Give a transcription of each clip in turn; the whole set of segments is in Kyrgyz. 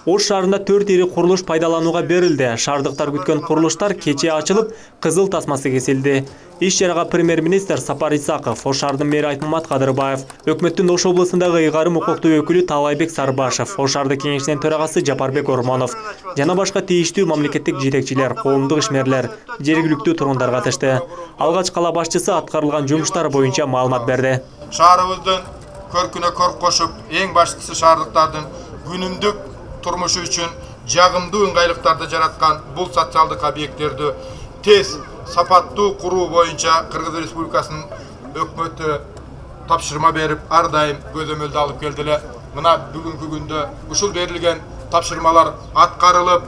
Ош шаарында 4 ири курулуш пайдаланууга берилди. Шаардыктар күткөн курулуштар кечээ ачылып, кызыл тасмасы кесилди. Иш чарага премьер-министр Сапар Исаков, Ош шаарынын мэри Айтмамат Кадырбаев, өкмөттүн Ош облусундагы ыйгарым укуктуу өкүлү Талайбек Сарбашев, Ош шаардык кеңешинин төрагасы Жапарбек Ормонов жана башка тийиштүү мамлекеттик жетекчилер, коомдук ишмерлер, жергиликтүү тургундар катышты. Алгач кала башчысы аткарылган жумуштар боюнча маалымат берди. Шаарыбыздын көркүнө көрк кошуп, эң баштысы шаардыктардын күнүмдүк турмушу үчүн жагымдуу ыңгайлыктарды жараткан бул социалдык объекттерди тез сапаттуу куруу боюнча Кыргыз Республикасынын өкмөтү тапшырма берип, ар дайым көзөмөлдү алып келдиле. Мына бүгүнкү күндө ушул берилген тапшырмалар аткарылып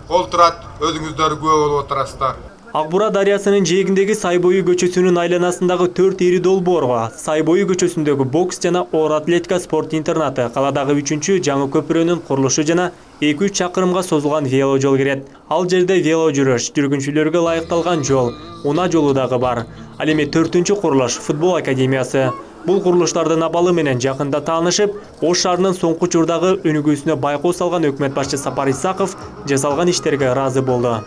олтурат, өзүңүздөр күбө болуп отурасыздар. Акбура дарыясынын жээгиндеги Сайбою көчөсүнүн айланасындагы 4 ири долбоорго Сайбою көчөсүндөгү бокс жана оор атлетика спорт интернаты, каладагы 3-чү жаңы көпүрөнүн курулушу жана 2-3 чакырымга созулган вело жол кирет. Ал жерде вело жүрүш, жүргүнчүлөргө лайыкталган жол, унаа жолу дагы бар. Ал эми 4-чү курулуш футбол академиясы. Бул курулуштардын абалы менен жакында таанышып, Ош шаарынын соңку учурдагы өнүгүүсүнө байкоо салган өкмөт башчы Сапар Исаков жасалган иштерге ыраазы болду.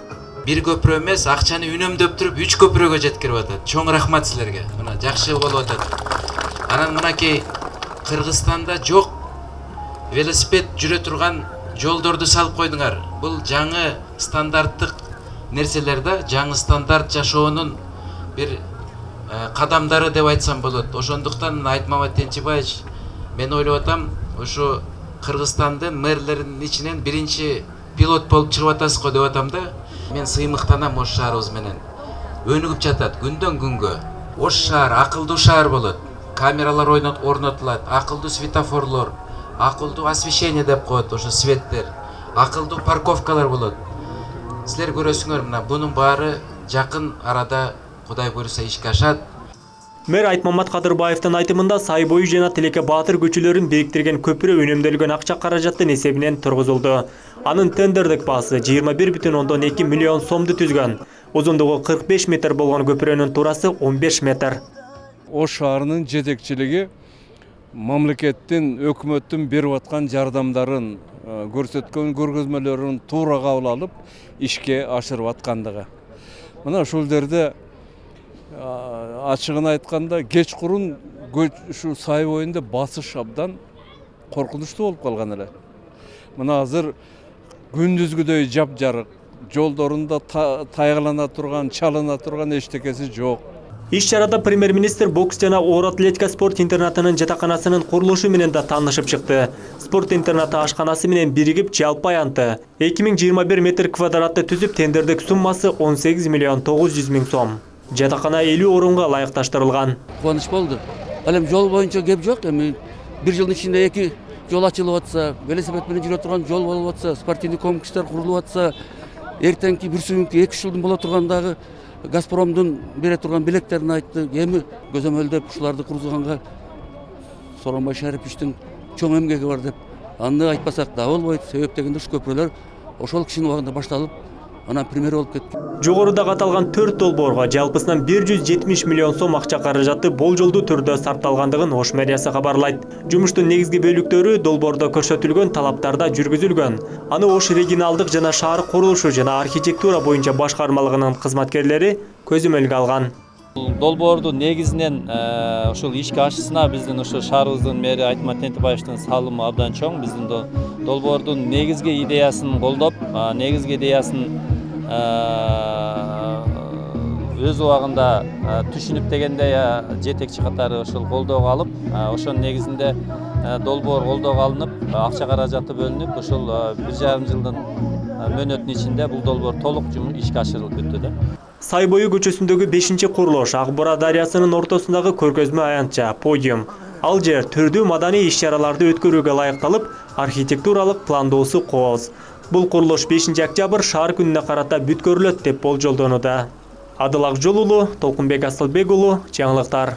Бир көпүрө эмес, акчаны үнөмдөп туруп 3 көпүрөгө жеткирип атат. Чоң рахмат силерге. Мына жакшы болуп атат. Анан мынакей Кыргызстанда жок велосипед жүрө турган жолдорду салып койдуңар. Бул жаңы стандарттык нерселер да, жаңы стандарт жашоонун бир кадамдары деп айтсам болот. Ошондуктан Айтмамат Тенчибаевич, мен ойлоп атам, ошо Кыргызстандын мэрлеринин ичинен биринчи пилот болуп чыгып атасыз го деп атам да. Мен сыймыктанам Ош шаарыбыз менен. Өнүгүп жатат күндөн күнгө. Ош шаар акылдуу шаар болот. Камералар орнотулат, акылдуу светофорлор, акылдуу освещение деп коет, ошо светтер, акылдуу парковкалар болот. Силер көрөсүңөр, мына бунун баары жакын арада Кудай буйруса ишке ашат. Мэр Айтмамат Кадырбаевдин айтымында Сайбою жана Тилеке Баатыр көчөлөрүн бириктирген көпүрө үнөмдөлгөн акча каражаттын эсебинен тургузулду. Анын тендердик баасы 21,2 миллион сомду түзгөн. Узундугу 45 метр болгон көпүрөнүн турасы 15 метр. Ош шаарынын жетекчилиги мамлекеттин, өкмөттүн берип аткан жардамдарын, көрсөткөн көргөзмөлөрүн туура кабыл алып, ишке ашырып аткандыгы. Мына ушул жерде ачыгын айтканда кечкурун ушу Сай боюнда басыш абдан коркунучтуу болуп калган эле. Мына азыр күндүзгүдөй жапжарык, жолдорунда тайгалана турган, чалына турган эчтекеси жок. Иш чарада премьер-министр бокс жана оор атлетика спорт интернатынын жатаканасынын курулушу менен да таанышып чыкты. Спорт интернаты ашканасы менен биригип жалпы аянты 2021 метр квадратты түзүп, тендердик суммасы 18 миллион 900 миң сом. Жатакана 50 орунга лайыкташтырылган. Кубаныч болду. Ал эми жол боюнча кеп жок, эми бир жылдын ичинде 2 жол ачылып атса, велосипед менен жүрө турган жол болуп атса, спортивный комплекстер курулуп атса, эртеңки бүрсүнкү 2 жылдын боло тургандагы Газпромдун бере турган билектерин айтты. Эми көзөмөлдөп ушуларды кургузганга Сооронбай Шариповичтин чоң эмгеги бар деп аны айтпасак да болбойт. Себеп дегенде ушу көпүрөлөр ошол кишинин убагында башталып, анан премьер болуп кетти. Жогоруда аталган 4 долбоорго жалпысынан 170 миллион сом акча каражаты болжолдуу түрдө сарпталгандыгын Ош мэриясы кабарлайт. Жумуштун негизги бөлүктөрү долбоордо көрсөтүлгөн талаптарда жүргүзүлгөн. Аны Ош регионалдык жана шаар курулушу жана архитектура боюнча башкармалыгынын кызматкерлери көзөмөлгө алган. Долбоордун негизинен ушул ишке ашышына биздин ушу шаарыбыздын мэри Айтмамат Тенчибаевдин салымы абдан чоң. Биздин долбоордун негизги идеясын колдоп, негизги идеясын өз убагында түшүнүп дегенде жетекчи катары ошол колдоого алып, ошонун негизинде долбоор колдоого алынып, акча каражаты бөлүнүп, ошол 1,5 жылдын мөөнөтүнүн ичинде бул долбоор толук ишке ашырылып бүттү да. Сайбою көчөсүндөгү 5-чи курулуш Акбура дарыясынын ортосундагы көргөзмө аянтча подиум. Ал жер түрдүү маданий иш-чараларды өткөрүүгө лайыкталып, архитектуралык пландоосу кооз. Бул курулуш 5-октябрь шаар күнүнө карата бүткөрүлөт деп болжолдонууда. Адыл Акжол уулу, Толкунбек Асылбек уулу, жаңылыктар.